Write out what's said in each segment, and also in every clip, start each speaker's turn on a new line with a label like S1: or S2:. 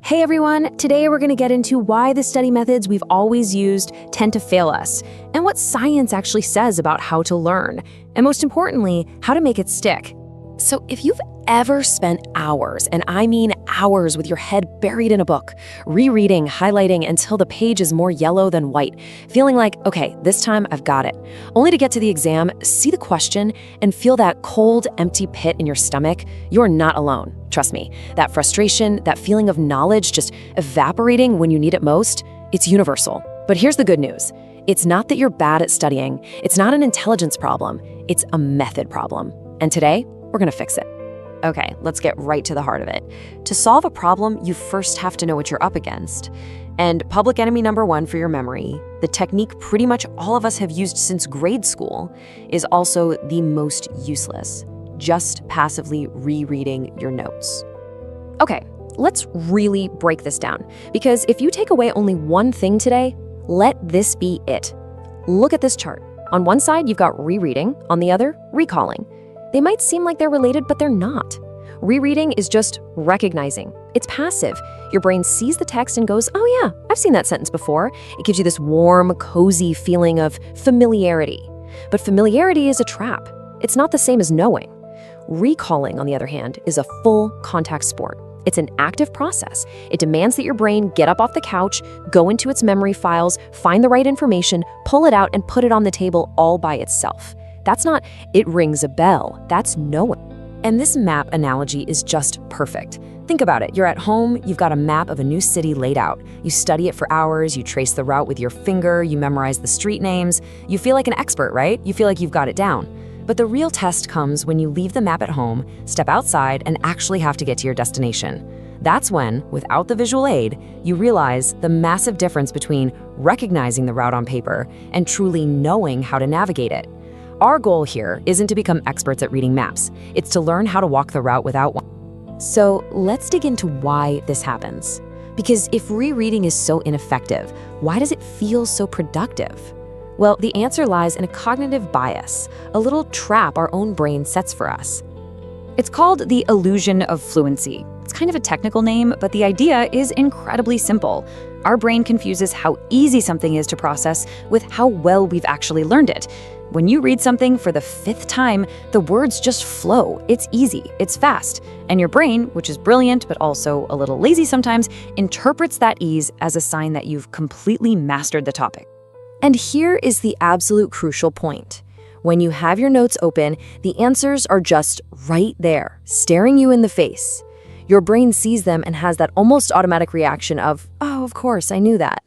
S1: Hey everyone, today we're going to get into why the study methods we've always used tend to fail us, and what science actually says about how to learn, and most importantly, how to make it stick. So if you've ever spent hours, and I mean hours, with your head buried in a book, rereading, highlighting until the page is more yellow than white, feeling like, okay, this time I've got it, only to get to the exam, see the question, and feel that cold, empty pit in your stomach, you're not alone. Trust me, that frustration, that feeling of knowledge just evaporating when you need it most, it's universal. But here's the good news. It's not that you're bad at studying. It's not an intelligence problem. It's a method problem. And today, we're gonna fix it. Okay, let's get right to the heart of it. To solve a problem, you first have to know what you're up against. And public enemy number one for your memory, the technique pretty much all of us have used since grade school, is also the most useless. Just passively rereading your notes. Okay, let's really break this down, because if you take away only one thing today, let this be it. Look at this chart. On one side, you've got rereading, on the other, recalling. They might seem like they're related, but they're not. Rereading is just recognizing. It's passive. Your brain sees the text and goes, oh yeah, I've seen that sentence before. It gives you this warm, cozy feeling of familiarity. But familiarity is a trap. It's not the same as knowing. Recalling, on the other hand, is a full contact sport. It's an active process. It demands that your brain get up off the couch, go into its memory files, find the right information, pull it out, and put it on the table all by itself. That's not, it rings a bell. That's knowing. And this map analogy is just perfect. Think about it. You're at home, you've got a map of a new city laid out. You study it for hours, you trace the route with your finger, you memorize the street names. You feel like an expert, right? You feel like you've got it down. But the real test comes when you leave the map at home, step outside, and actually have to get to your destination. That's when, without the visual aid, you realize the massive difference between recognizing the route on paper and truly knowing how to navigate it. Our goal here isn't to become experts at reading maps. It's to learn how to walk the route without one. So let's dig into why this happens. Because if rereading is so ineffective, why does it feel so productive? Well, the answer lies in a cognitive bias, a little trap our own brain sets for us.
S2: It's called the illusion of fluency. It's kind of a technical name, but the idea is incredibly simple. Our brain confuses how easy something is to process with how well we've actually learned it. When you read something for the 5th time, the words just flow. It's easy, it's fast. And your brain, which is brilliant but also a little lazy sometimes, interprets that ease as a sign that you've completely mastered the topic.
S1: And here is the absolute crucial point. When you have your notes open, the answers are just right there, staring you in the face. Your brain sees them and has that almost automatic reaction of, oh, of course, I knew that.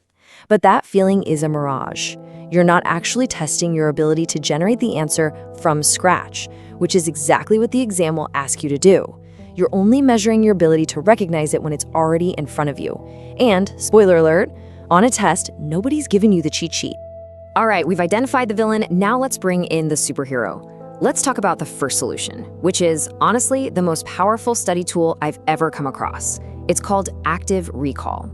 S1: But that feeling is a mirage. You're not actually testing your ability to generate the answer from scratch, which is exactly what the exam will ask you to do. You're only measuring your ability to recognize it when it's already in front of you. And, spoiler alert, on a test, nobody's giving you the cheat sheet. All right, we've identified the villain, now let's bring in the superhero. Let's talk about the first solution, which is, honestly, the most powerful study tool I've ever come across. It's called active recall.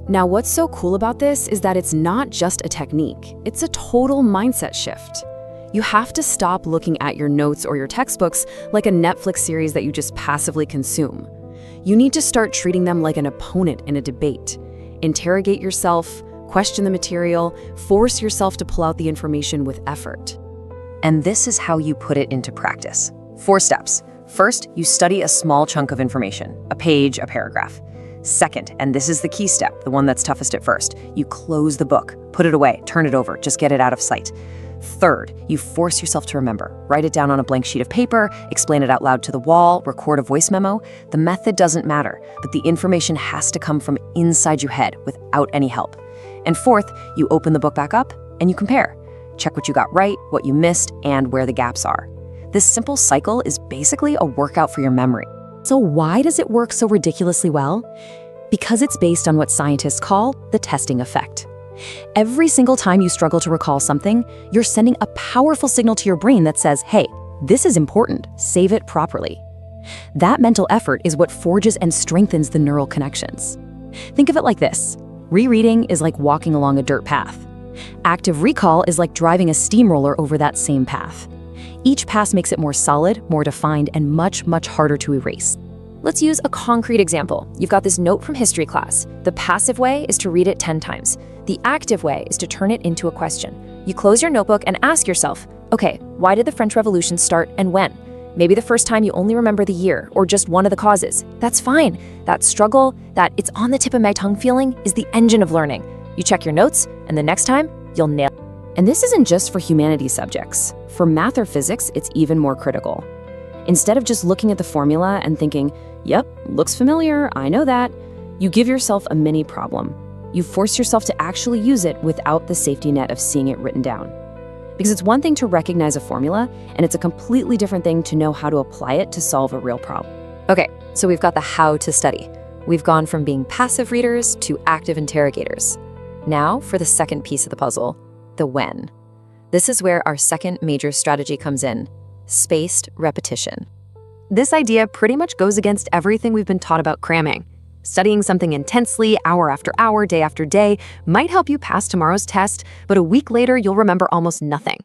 S1: Now, what's so cool about this is that it's not just a technique, it's a total mindset shift. You have to stop looking at your notes or your textbooks like a Netflix series that you just passively consume. You need to start treating them like an opponent in a debate. Interrogate yourself, question the material, force yourself to pull out the information with effort.
S3: And this is how you put it into practice. 4 steps. First, you study a small chunk of information, a page, a paragraph. Second, and this is the key step, the one that's toughest at first, you close the book, put it away, turn it over, just get it out of sight. Third, you force yourself to remember. Write it down on a blank sheet of paper, explain it out loud to the wall, record a voice memo. The method doesn't matter, but the information has to come from inside your head without any help. And fourth, you open the book back up and you compare. Check what you got right, what you missed, and where the gaps are. This simple cycle is basically a workout for your memory.
S1: So why does it work so ridiculously well? Because it's based on what scientists call the testing effect. Every single time you struggle to recall something, you're sending a powerful signal to your brain that says, hey, this is important, save it properly. That mental effort is what forges and strengthens the neural connections. Think of it like this. Rereading is like walking along a dirt path. Active recall is like driving a steamroller over that same path. Each pass makes it more solid, more defined, and much, much harder to erase.
S2: Let's use a concrete example. You've got this note from history class. The passive way is to read it 10 times. The active way is to turn it into a question. You close your notebook and ask yourself, okay, why did the French Revolution start and when? Maybe the first time you only remember the year or just one of the causes. That's fine. That struggle, that it's on the tip of my tongue feeling is the engine of learning. You check your notes, and the next time, you'll nail it.
S1: And this isn't just for humanities subjects. For math or physics, it's even more critical. Instead of just looking at the formula and thinking, yep, looks familiar, I know that, you give yourself a mini problem. You force yourself to actually use it without the safety net of seeing it written down. Because it's one thing to recognize a formula, and it's a completely different thing to know how to apply it to solve a real problem.
S2: Okay, so we've got the how to study. We've gone from being passive readers to active interrogators. Now for the second piece of the puzzle, the when. This is where our second major strategy comes in, spaced repetition. This idea pretty much goes against everything we've been taught about cramming. Studying something intensely, hour after hour, day after day, might help you pass tomorrow's test, but a week later, you'll remember almost nothing.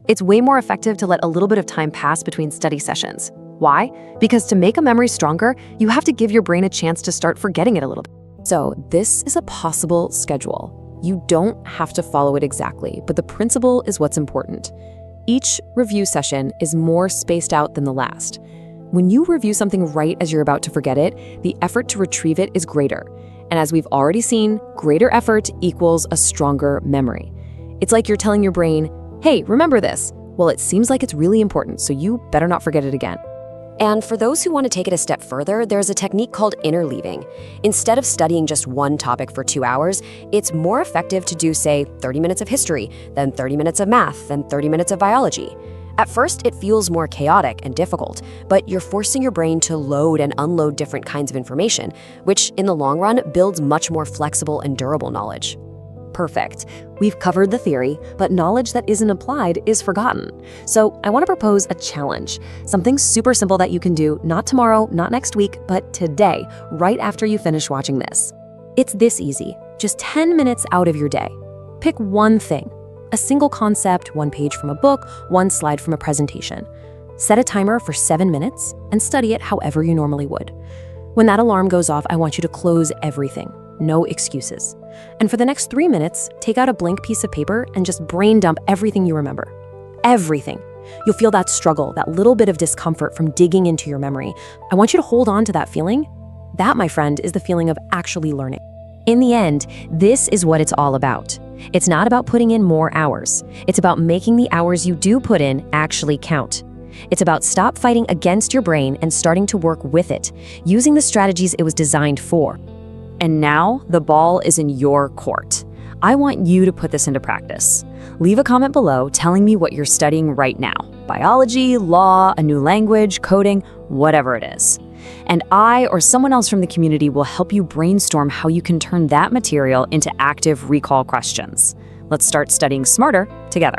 S2: It's way more effective to let a little bit of time pass between study sessions. Why? Because to make a memory stronger, you have to give your brain a chance to start forgetting it a little bit.
S1: So this is a possible schedule. You don't have to follow it exactly, but the principle is what's important. Each review session is more spaced out than the last. When you review something right as you're about to forget it, the effort to retrieve it is greater. And as we've already seen, greater effort equals a stronger memory. It's like you're telling your brain, hey, remember this. Well, it seems like it's really important, so you better not forget it again.
S3: And for those who want to take it a step further, there's a technique called interleaving. Instead of studying just one topic for 2 hours, it's more effective to do, say, 30 minutes of history, then 30 minutes of math, then 30 minutes of biology. At first, it feels more chaotic and difficult, but you're forcing your brain to load and unload different kinds of information, which in the long run builds much more flexible and durable knowledge.
S2: Perfect. We've covered the theory, but knowledge that isn't applied is forgotten. So I want to propose a challenge, something super simple that you can do not tomorrow, not next week, but today, right after you finish watching this. It's this easy, just 10 minutes out of your day. Pick one thing, a single concept, one page from a book, one slide from a presentation. Set a timer for 7 minutes and study it however you normally would. When that alarm goes off, I want you to close everything. No excuses. And for the next 3 minutes, take out a blank piece of paper and just brain dump everything you remember. Everything. You'll feel that struggle, that little bit of discomfort from digging into your memory. I want you to hold on to that feeling. That, my friend, is the feeling of actually learning. In the end, this is what it's all about. It's not about putting in more hours. It's about making the hours you do put in actually count. It's about stop fighting against your brain and starting to work with it, using the strategies it was designed for. And now the ball is in your court. I want you to put this into practice. Leave a comment below telling me what you're studying right now. Biology, law, a new language, coding, whatever it is. And I or someone else from the community will help you brainstorm how you can turn that material into active recall questions. Let's start studying smarter together.